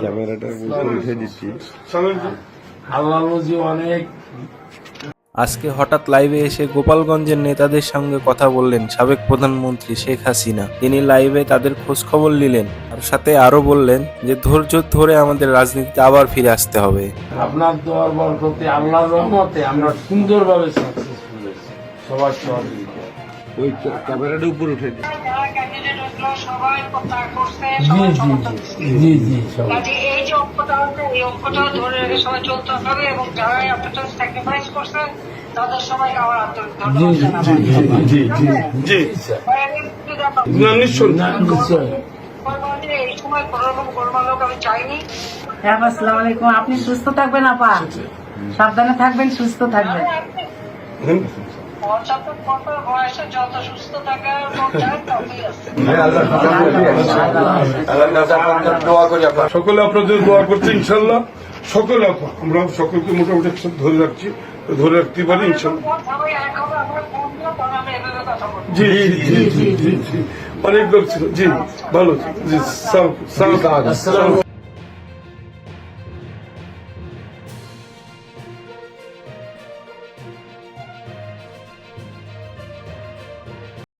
ক্যামেরাটা উঠে দিচ্ছি। আজকে হঠাৎ লাইভে এসে গোপালগঞ্জের নেতাদের সঙ্গে কথা বললেন সাবেক প্রধানমন্ত্রী শেখ হাসিনা। তিনি লাইভে তাদের খোঁজ খবর নিলেন আর সাথে আরো বললেন যে ধৈর্য ধরে আমাদের রাজনীতিতে আবার ফিরে আসতে হবে। আপনার দোয়ার বরকতে আল্লাহর রহমতে আমরা সুন্দরভাবে সাকসেসফুল হয়েছি সবার সহযোগিতা। ওই ক্যামেরাটা উপরে উঠে দিচ্ছি। জি জি সবাই এই যে অঙ্কটা হচ্ছে এই অঙ্কটা ধরে রেখে সবাই চলতে হবে এবং যারা আপনারা স্যাক্রিফাইস করছেন তাদের সবাইকে আমার আন্তরিক ধন্যবাদ নিশ্চয় এই সময় কোন রকম গোলমালক আমি চাইনি। হ্যাঁ, আসসালামু আলাইকুম। আপনি সুস্থ থাকবেন আপা, সাবধানে থাকবেন, সুস্থ থাকবেন। বয়সে যত সুস্থ থাকার ততই আছে। সকলে আপনাদের দোয়া করছে ইনশাল্লাহ। সকলে আমরা সকলকে মোটামুটি একসাথে ধরে রাখছি, ধরে রাখতে পারি ইনশাল্লাহ। সবাই এক হবে, আমরা ফোন দিলে তখন আমরা এভাবে কথা বলবো। জি জি জি জি জি অনেক লোক ছিল। জি ভালো জি।